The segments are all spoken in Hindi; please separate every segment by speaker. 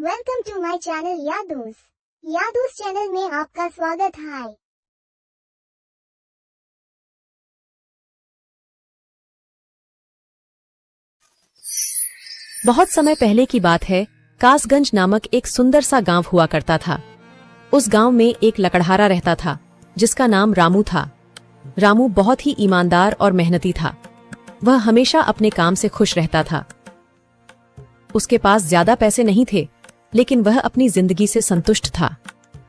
Speaker 1: Welcome to my channel Yadus. Yadus channel में आपका स्वागत है।
Speaker 2: बहुत समय पहले की बात है। कासगंज नामक एक सुंदर सा गांव हुआ करता था। उस गांव में एक लकड़हारा रहता था जिसका नाम रामू था। रामू बहुत ही ईमानदार और मेहनती था। वह हमेशा अपने काम से खुश रहता था। उसके पास ज्यादा पैसे नहीं थे, लेकिन वह अपनी जिंदगी से संतुष्ट था।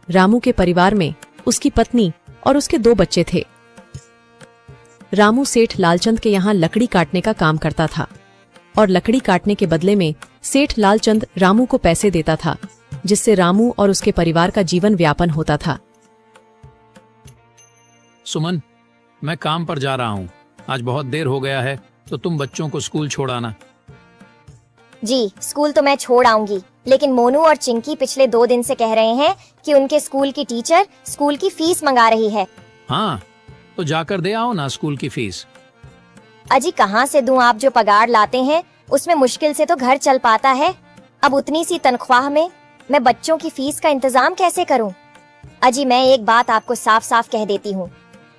Speaker 2: रामू के परिवार में उसकी पत्नी और उसके 2 बच्चे थे। रामू सेठ लालचंद के यहाँ लकड़ी काटने का काम करता था और लकड़ी काटने के बदले में सेठ लालचंद रामू को पैसे देता था, जिससे रामू और उसके परिवार का जीवन व्यापन होता था।
Speaker 3: सुमन, मैं काम पर जा रहा हूँ। आज बहुत देर हो गया है, तो तुम बच्चों को स्कूल छोड़ाना।
Speaker 4: जी, स्कूल तो मैं छोड़ आऊंगी, लेकिन मोनू और चिंकी पिछले 2 दिन से कह रहे हैं कि उनके स्कूल की टीचर स्कूल की फीस मंगा रही है।
Speaker 3: हाँ, तो जाकर दे आओ ना स्कूल की फीस।
Speaker 4: अजी कहाँ से दूं? आप जो पगार लाते हैं उसमें मुश्किल से तो घर चल पाता है। अब उतनी सी तनख्वाह में मैं बच्चों की फीस का इंतजाम कैसे करूं? अजी मैं एक बात आपको साफ साफ कह देती हूँ,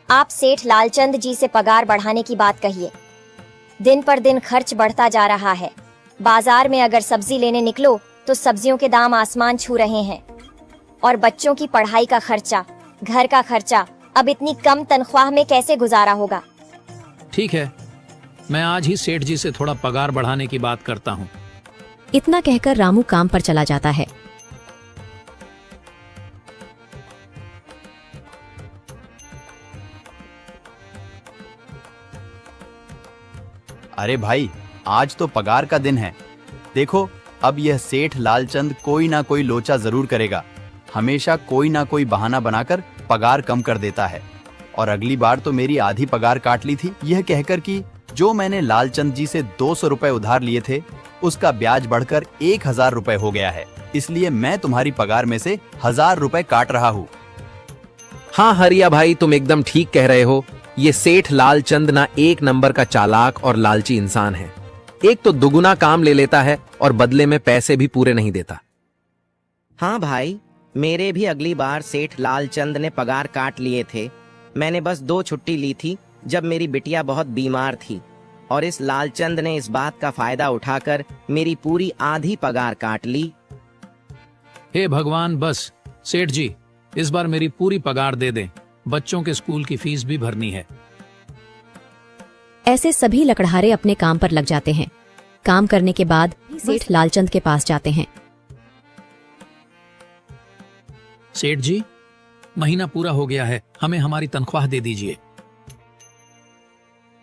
Speaker 4: आप सेठ लालचंद जी से पगार बढ़ाने की बात कहिए। दिन पर दिन खर्च बढ़ता जा रहा है। बाजार में अगर सब्जी लेने निकलो तो सब्जियों के दाम आसमान छू रहे हैं, और बच्चों की पढ़ाई का खर्चा, घर का खर्चा, अब इतनी कम तनख्वाह में कैसे गुजारा होगा?
Speaker 3: ठीक है, मैं आज ही सेठ जी से थोड़ा पगार बढ़ाने की बात करता हूँ।
Speaker 2: इतना कहकर रामू काम पर चला जाता है।
Speaker 5: अरे भाई, आज तो पगार का दिन है। देखो, अब यह सेठ लालचंद कोई ना कोई लोचा जरूर करेगा। हमेशा कोई ना कोई बहाना बनाकर पगार कम कर देता है। और अगली बार तो मेरी आधी पगार काट ली थी, यह कहकर कि जो मैंने लालचंद जी से 200 रुपए उधार लिए थे, उसका ब्याज बढ़कर 1000 रुपए हो गया है। इसलिए मैं तुम्हारी पगार में से 1000 रुपए काट रहा हूँ।
Speaker 6: हाँ हरिया भाई, तुम एकदम ठीक कह रहे हो। ये सेठ लालचंद ना एक नंबर का चालाक और लालची इंसान है। एक तो दुगुना काम ले लेता है और बदले में पैसे भी पूरे नहीं देता।
Speaker 7: हाँ भाई, मेरे भी अगली बार सेठ लालचंद ने पगार काट लिए थे। मैंने बस 2 छुट्टी ली थी जब मेरी बिटिया बहुत बीमार थी, और इस लालचंद ने इस बात का फायदा उठाकर मेरी पूरी आधी पगार काट ली।
Speaker 3: हे भगवान, बस सेठ जी, इस बार मेरी पूरी पगार दे दें। बच्चों के स्कूल की फीस भी भरनी है।
Speaker 2: ऐसे सभी लकड़हारे अपने काम पर लग जाते हैं। काम करने के बाद सेठ लालचंद के पास जाते हैं।
Speaker 3: सेठ जी, महीना पूरा हो गया है, हमें हमारी तनख्वाह दे दीजिए।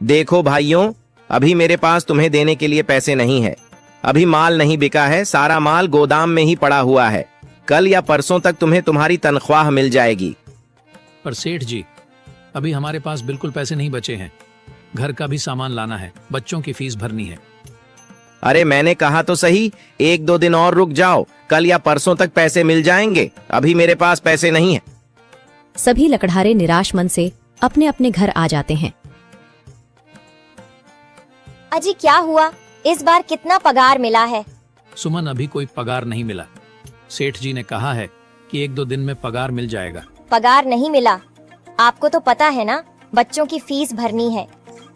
Speaker 7: देखो भाइयों, अभी मेरे पास तुम्हें देने के लिए पैसे नहीं है। अभी माल नहीं बिका है, सारा माल गोदाम में ही पड़ा हुआ है। कल या परसों तक तुम्हें तुम्हारी तनख्वाह मिल जाएगी।
Speaker 3: पर सेठ जी, अभी हमारे पास बिल्कुल पैसे नहीं बचे हैं। घर का भी सामान लाना है, बच्चों की फीस भरनी है।
Speaker 7: अरे मैंने कहा तो सही, 1-2 दिन और रुक जाओ, कल या परसों तक पैसे मिल जाएंगे। अभी मेरे पास पैसे नहीं है।
Speaker 2: सभी लकड़हारे निराश मन से अपने अपने घर आ जाते हैं।
Speaker 4: अजी क्या हुआ? इस बार कितना पगार मिला है?
Speaker 3: सुमन, अभी कोई पगार नहीं मिला। सेठ जी ने कहा है कि 1-2 दिन में पगार मिल जाएगा।
Speaker 4: पगार नहीं मिला? आपको तो पता है ना, बच्चों की फीस भरनी है।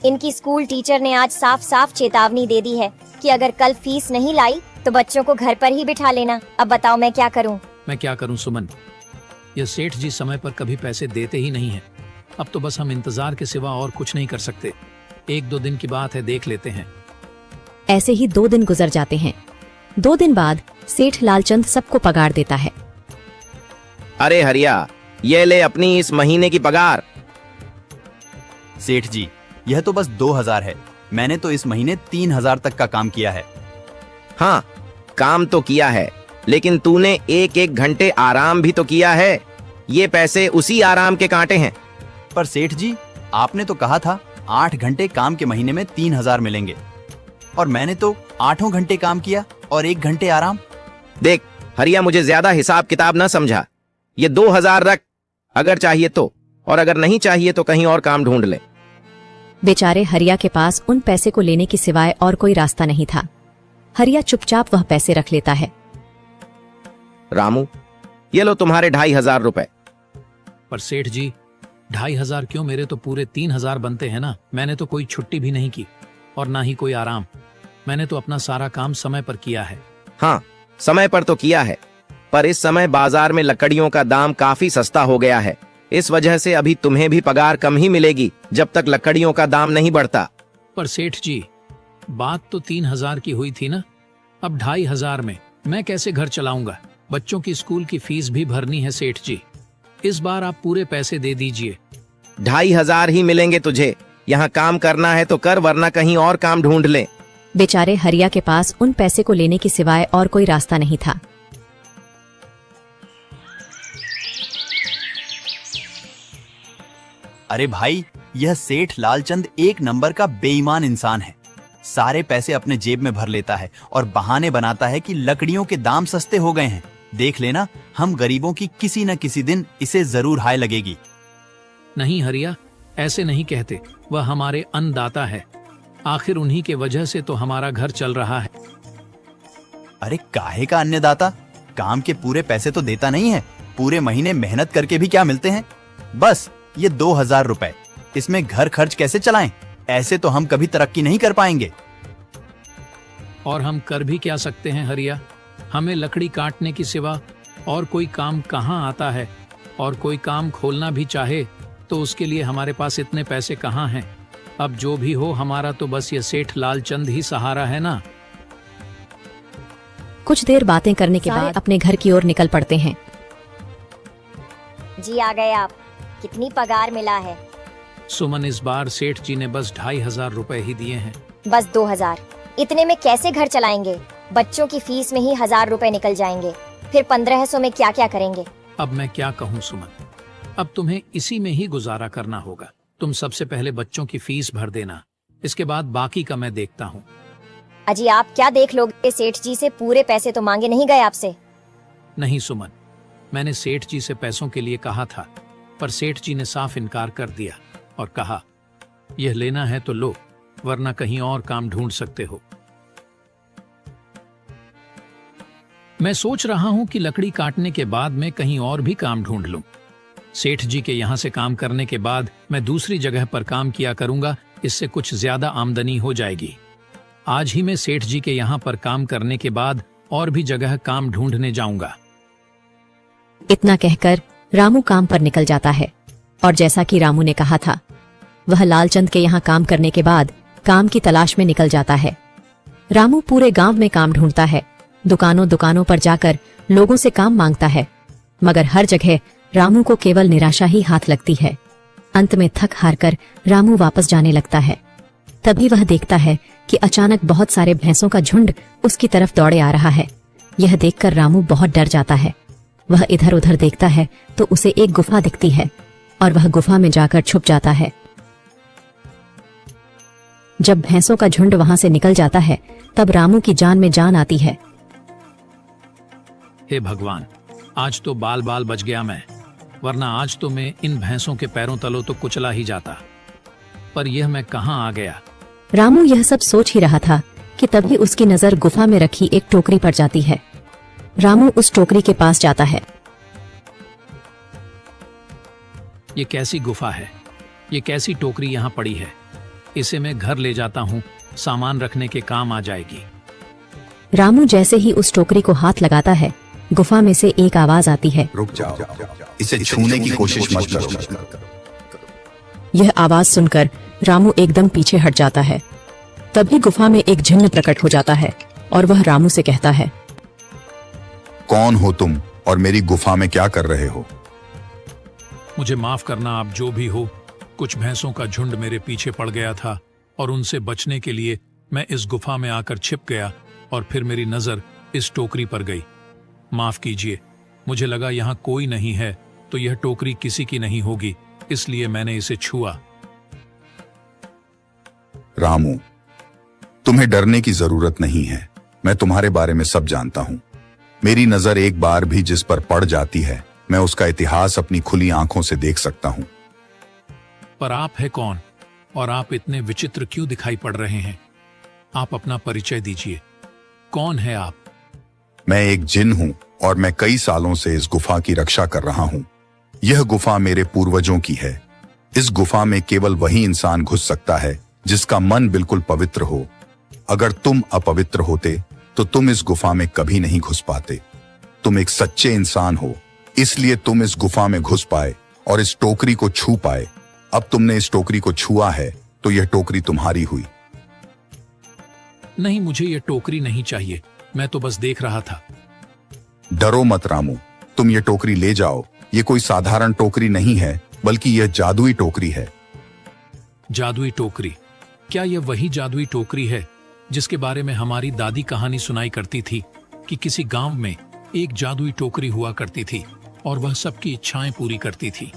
Speaker 4: इनकी स्कूल टीचर ने आज साफ साफ चेतावनी दे दी है कि अगर कल फीस नहीं लाई तो बच्चों को घर पर ही बिठा लेना। अब बताओ मैं क्या करूं?
Speaker 3: मैं क्या करूं सुमन, ये सेठ जी समय पर कभी पैसे देते ही नहीं हैं। अब तो बस हम इंतजार के सिवा और कुछ नहीं कर सकते। 1-2 दिन की बात है, देख लेते हैं।
Speaker 2: ऐसे ही 2 दिन गुजर जाते हैं। 2 दिन बाद सेठ लालचंद सबको पगार देता है।
Speaker 7: अरे हरिया, ये ले अपनी इस महीने की पगार।
Speaker 5: सेठ जी, यह तो बस 2000 है। मैंने तो इस महीने 3000 तक का काम किया है।
Speaker 7: हाँ, काम तो किया है, लेकिन तूने 1-1 घंटे आराम भी तो किया है। ये पैसे उसी आराम के कांटे हैं।
Speaker 5: पर सेठ जी, आपने तो कहा था 8 घंटे काम के महीने में 3000 मिलेंगे, और मैंने तो 8 घंटे काम किया और 1 घंटे आराम।
Speaker 7: देख हरिया, मुझे ज्यादा हिसाब किताब ना समझा। ये 2000 रख, अगर चाहिए तो, और अगर नहीं चाहिए तो कहीं और काम ढूंढ ले।
Speaker 2: बेचारे हरिया के पास उन पैसे को लेने की सिवाय और कोई रास्ता नहीं था। हरिया चुपचाप वह पैसे रख लेता है।
Speaker 7: रामू, ये लो तुम्हारे 2500 रुपए।
Speaker 3: पर सेठ जी, 2500 क्यों? मेरे तो पूरे 3000 बनते हैं ना। मैंने तो कोई छुट्टी भी नहीं की और ना ही कोई आराम। मैंने तो अपना सारा काम समय पर किया है।
Speaker 7: हाँ, समय पर तो किया है, पर इस समय बाजार में लकड़ियों का दाम काफी सस्ता हो गया है। इस वजह से अभी तुम्हें भी पगार कम ही मिलेगी जब तक लकड़ियों का दाम नहीं बढ़ता।
Speaker 3: पर सेठ जी, बात तो 3000 की हुई थी ना। अब 2500 में मैं कैसे घर चलाऊंगा? बच्चों की स्कूल की फीस भी भरनी है सेठ जी। इस बार आप पूरे पैसे दे दीजिए।
Speaker 7: 2500 ही मिलेंगे तुझे। यहाँ काम करना है तो कर, वरना कहीं और काम ढूंढ ले।
Speaker 2: बेचारे हरिया के पास उन पैसे को लेने के सिवाय और कोई रास्ता नहीं था।
Speaker 5: अरे भाई, यह सेठ लालचंद एक नंबर का बेईमान इंसान है। सारे पैसे अपने जेब में भर लेता है और बहाने बनाता है कि लकड़ियों के दाम सस्ते हो गए हैं। देख लेना, हम गरीबों की किसी न किसी दिन इसे जरूर हाय लगेगी।
Speaker 3: नहीं हरिया, ऐसे नहीं कहते। वह हमारे अन्नदाता है। आखिर उन्हीं के वजह से तो हमारा घर चल रहा है।
Speaker 5: अरे काहे का अन्नदाता? काम के पूरे पैसे तो देता नहीं है। पूरे महीने मेहनत करके भी क्या मिलते हैं? बस ये 2000 रुपए। इसमें घर खर्च कैसे चलाएं? ऐसे तो हम कभी तरक्की नहीं कर पाएंगे।
Speaker 3: और हम कर भी क्या सकते हैं हरिया? हमें लकड़ी काटने की सिवा और कोई काम कहाँ आता है? और कोई काम खोलना भी चाहे तो उसके लिए हमारे पास इतने पैसे कहाँ हैं? अब जो भी हो, हमारा तो बस ये सेठ लालचंद ही सहारा है ना।
Speaker 2: कुछ देर बातें करने के बाद अपने घर की ओर निकल पड़ते हैं।
Speaker 4: जी आ गए आप। कितनी पगार मिला है?
Speaker 3: सुमन, इस बार सेठ जी ने बस 2500 रुपए ही दिए हैं।
Speaker 4: बस 2000। इतने में कैसे घर चलाएंगे? बच्चों की फीस में ही 1000 रुपए निकल जाएंगे। फिर 1500 में क्या क्या करेंगे?
Speaker 3: अब मैं क्या कहूँ सुमन, अब तुम्हें इसी में ही गुजारा करना होगा। तुम सबसे पहले बच्चों की फीस भर देना, इसके बाद बाकी का मैं देखता हूँ।
Speaker 4: अजी आप क्या देख लोगे? सेठ जी से पूरे पैसे तो मांगे नहीं गए आपसे?
Speaker 3: नहीं सुमन, मैंने सेठ जी से पैसों के लिए कहा था, पर सेठ जी ने साफ इनकार कर दिया और कहा, यह लेना है तो लो, वरना कहीं और काम ढूंढ सकते हो। मैं सोच रहा हूं कि लकड़ी काटने के बाद मैं कहीं और भी काम ढूंढ लूं। सेठ जी के यहां से काम करने के बाद मैं दूसरी जगह पर काम किया करूंगा। इससे कुछ ज्यादा आमदनी हो जाएगी। आज ही मैं सेठ जी के यहाँ पर काम करने के बाद और भी जगह काम ढूंढने जाऊंगा।
Speaker 2: इतना कहकर रामू काम पर निकल जाता है और जैसा कि रामू ने कहा था, वह लालचंद के यहाँ काम करने के बाद काम की तलाश में निकल जाता है। रामू पूरे गांव में काम ढूंढता है, दुकानों दुकानों पर जाकर लोगों से काम मांगता है, मगर हर जगह रामू को केवल निराशा ही हाथ लगती है। अंत में थक हार कर रामू वापस जाने लगता है। तभी वह देखता है कि अचानक बहुत सारे भैंसों का झुंड उसकी तरफ दौड़े आ रहा है। यह देखकर रामू बहुत डर जाता है। वह इधर उधर देखता है तो उसे एक गुफा दिखती है और वह गुफा में जाकर छुप जाता है। जब भैंसों का झुंड वहां से निकल जाता है तब रामू की जान में जान आती है।
Speaker 3: हे भगवान, आज तो बाल बाल बच गया मैं, वरना आज तो मैं इन भैंसों के पैरों तलों तो कुचला ही जाता। पर यह मैं कहाँ आ गया?
Speaker 2: रामू यह सब सोच ही रहा था कि तभी उसकी नजर गुफा में रखी एक टोकरी पर जाती है। रामू उस टोकरी के पास जाता है।
Speaker 3: ये कैसी गुफा है? ये कैसी टोकरी यहाँ पड़ी है? इसे मैं घर ले जाता हूँ, सामान रखने के काम आ जाएगी।
Speaker 2: रामू जैसे ही उस टोकरी को हाथ लगाता है, गुफा में से एक आवाज आती है,
Speaker 8: रुक जाओ, इसे छूने की कोशिश मत करो।
Speaker 2: यह आवाज सुनकर रामू एकदम पीछे हट जाता है। तभी गुफा में एक जिन्न प्रकट हो जाता है और वह रामू से कहता है,
Speaker 8: कौन हो तुम और मेरी गुफा में क्या कर रहे हो?
Speaker 3: मुझे माफ करना, आप जो भी हो। कुछ भैंसों का झुंड मेरे पीछे पड़ गया था और उनसे बचने के लिए मैं इस गुफा में आकर छिप गया और फिर मेरी नजर इस टोकरी पर गई। माफ कीजिए, मुझे लगा यहाँ कोई नहीं है तो यह टोकरी किसी की नहीं होगी, इसलिए मैंने इसे छुआ।
Speaker 8: रामू, तुम्हें डरने की जरूरत नहीं है। मैं तुम्हारे बारे में सब जानता हूँ। मेरी नजर एक बार भी जिस पर पड़ जाती है, मैं उसका इतिहास अपनी खुली आंखों से देख सकता हूँ।
Speaker 3: पर आप है कौन और आप इतने विचित्र क्यों दिखाई पड़ रहे हैं? आप अपना परिचय दीजिए। कौन है आप?
Speaker 8: मैं एक जिन हूँ और मैं कई सालों से इस गुफा की रक्षा कर रहा हूँ। यह गुफा मेरे पूर्वजों की है। इस गुफा में केवल वही इंसान घुस सकता है जिसका मन बिल्कुल पवित्र हो। अगर तुम अपवित्र होते तो तुम इस गुफा में कभी नहीं घुस पाते। तुम एक सच्चे इंसान हो, इसलिए तुम इस गुफा में घुस पाए और इस टोकरी को छू पाए। अब तुमने इस टोकरी को छुआ है तो यह टोकरी तुम्हारी हुई।
Speaker 3: नहीं, मुझे ये टोकरी नहीं चाहिए, मैं तो बस देख रहा था।
Speaker 8: डरो मत रामू, तुम ये टोकरी ले जाओ। ये कोई साधारण टोकरी नहीं है, बल्कि यह जादुई टोकरी है।
Speaker 3: जादुई टोकरी? क्या यह वही जादुई टोकरी है जिसके बारे में हमारी दादी कहानी सुनाई करती थी कि किसी गांव में एक जादुई टोकरी हुआ करती थी और वह सबकी इच्छाएं पूरी करती थी?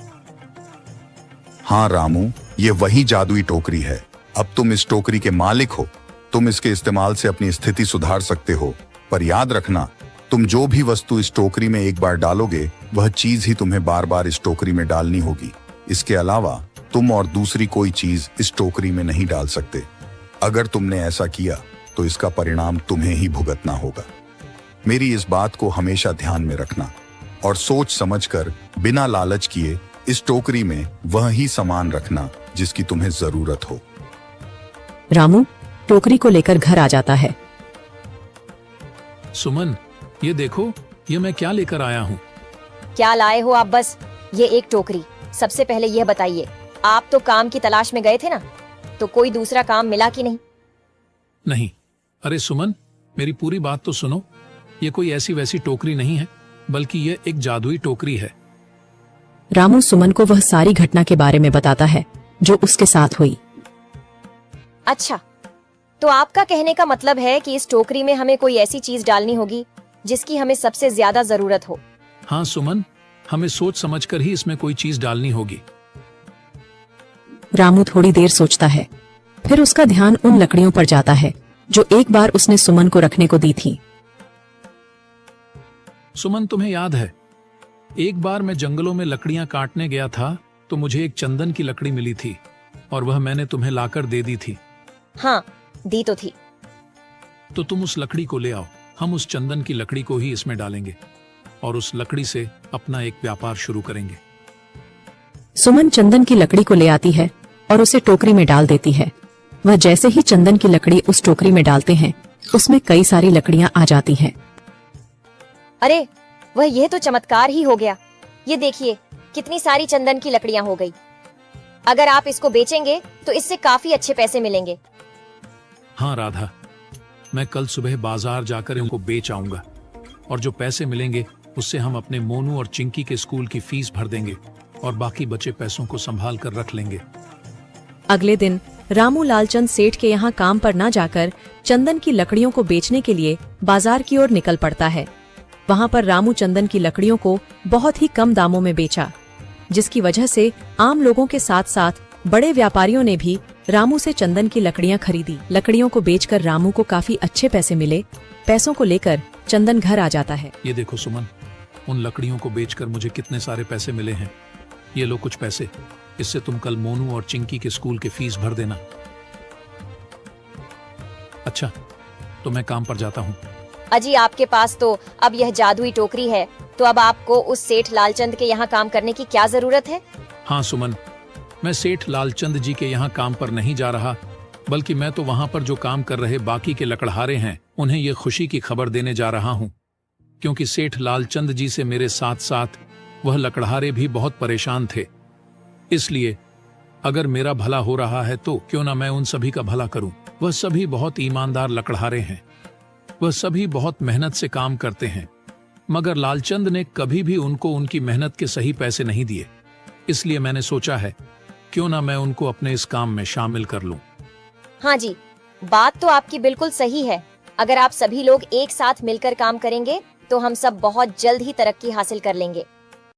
Speaker 8: हाँ रामू, ये वही जादुई टोकरी है। अब तुम इस टोकरी के मालिक हो। तुम इसके इस्तेमाल से अपनी स्थिति सुधार सकते हो, पर याद रखना, तुम जो भी वस्तु इस टोकरी में एक बार डालोगे वह चीज ही तुम्हें बार बार इस टोकरी में डालनी होगी। इसके अलावा तुम और दूसरी कोई चीज इस टोकरी में नहीं डाल सकते। अगर तुमने ऐसा किया तो इसका परिणाम तुम्हें ही भुगतना होगा। मेरी इस बात को हमेशा ध्यान में रखना और सोच समझकर बिना लालच किए इस टोकरी में वह ही सामान रखना जिसकी तुम्हें जरूरत हो।
Speaker 2: रामू टोकरी को लेकर घर आ जाता है।
Speaker 3: सुमन, ये देखो, ये मैं क्या लेकर आया हूँ।
Speaker 4: क्या लाए हो आप? बस ये एक टोकरी। सबसे पहले यह बताइए, आप तो काम की तलाश में गए थे ना, तो कोई दूसरा काम मिला कि नहीं?
Speaker 3: नहीं। अरे सुमन, मेरी पूरी बात तो सुनो। ये कोई ऐसी वैसी टोकरी नहीं है, बल्कि ये एक जादुई टोकरी है।
Speaker 2: रामू सुमन को वह सारी घटना के बारे में बताता है जो उसके साथ हुई।
Speaker 4: अच्छा, तो आपका कहने का मतलब है कि इस टोकरी में हमें कोई ऐसी चीज डालनी होगी जिसकी हमें सबसे ज्यादा जरूरत हो।
Speaker 3: हाँ सुमन, हमें सोच समझकर ही इसमें कोई चीज डालनी होगी।
Speaker 2: रामू थोड़ी देर सोचता है, फिर उसका ध्यान उन लकड़ियों पर जाता है जो एक बार उसने सुमन को रखने को दी थी।
Speaker 3: सुमन, तुम्हें याद है, एक बार मैं जंगलों में लकड़ियां काटने गया था तो मुझे एक चंदन की लकड़ी मिली थी और वह मैंने तुम्हें लाकर दे दी थी।
Speaker 4: हाँ, दी तो थी।
Speaker 3: तो तुम उस लकड़ी को ले आओ। हम उस चंदन की लकड़ी को ही इसमें डालेंगे और उस लकड़ी से अपना एक व्यापार शुरू करेंगे।
Speaker 2: सुमन चंदन की लकड़ी को ले आती है और उसे टोकरी में डाल देती है। वह जैसे ही चंदन की लकड़ी उस टोकरी में डालते हैं, उसमें कई सारी लकड़ियां आ जाती हैं।
Speaker 4: अरे वह, यह तो चमत्कार ही हो गया। ये देखिए, कितनी सारी चंदन की लकड़ियां हो गई। अगर आप इसको बेचेंगे तो इससे काफी अच्छे पैसे मिलेंगे।
Speaker 3: हाँ राधा, मैं कल सुबह बाजार जाकर इनको बेच आऊंगा और जो पैसे मिलेंगे उससे हम अपने मोनू और चिंकी के स्कूल की फीस भर देंगे और बाकी बचे पैसों को संभाल कर रख लेंगे।
Speaker 2: अगले दिन रामू लालचंद सेठ के यहाँ काम पर न जाकर चंदन की लकड़ियों को बेचने के लिए बाजार की ओर निकल पड़ता है। वहाँ पर रामू चंदन की लकड़ियों को बहुत ही कम दामों में बेचा, जिसकी वजह से आम लोगों के साथ साथ बड़े व्यापारियों ने भी रामू से चंदन की लकड़ियां खरीदी। लकड़ियों को बेचकर रामू को काफी अच्छे पैसे मिले। पैसों को लेकर चंदन घर आ जाता है।
Speaker 3: ये देखो सुमन, उन लकड़ियों को बेचकर मुझे कितने सारे पैसे मिले हैं। ये लो कुछ पैसे, इससे तुम कल मोनू और चिंकी के स्कूल के फीस भर देना। अच्छा, तो मैं काम पर जाता हूँ।
Speaker 4: अजी, आपके पास तो अब यह जादुई टोकरी है, तो अब आपको उस सेठ लालचंद के यहाँ काम करने की क्या जरूरत है?
Speaker 3: हाँ सुमन, मैं सेठ लालचंद जी के यहाँ काम पर नहीं जा रहा, बल्कि मैं तो वहाँ पर जो काम कर रहे बाकी के लकड़हारे हैं उन्हें ये खुशी की खबर देने जा रहा हूँ, क्योंकि सेठ लालचंद जी से मेरे साथ साथ वह लकड़हारे भी बहुत परेशान थे। इसलिए अगर मेरा भला हो रहा है तो क्यों ना मैं उन सभी का भला करूं। वह सभी बहुत ईमानदार लकड़हारे हैं, वह सभी बहुत मेहनत से काम करते हैं, मगर लालचंद ने कभी भी उनको उनकी मेहनत के सही पैसे नहीं दिए। इसलिए मैंने सोचा है क्यों ना मैं उनको अपने इस काम में शामिल कर लूं।
Speaker 4: हाँ जी, बात तो आपकी बिल्कुल सही है। अगर आप सभी लोग एक साथ मिलकर काम करेंगे तो हम सब बहुत जल्द ही तरक्की हासिल कर लेंगे।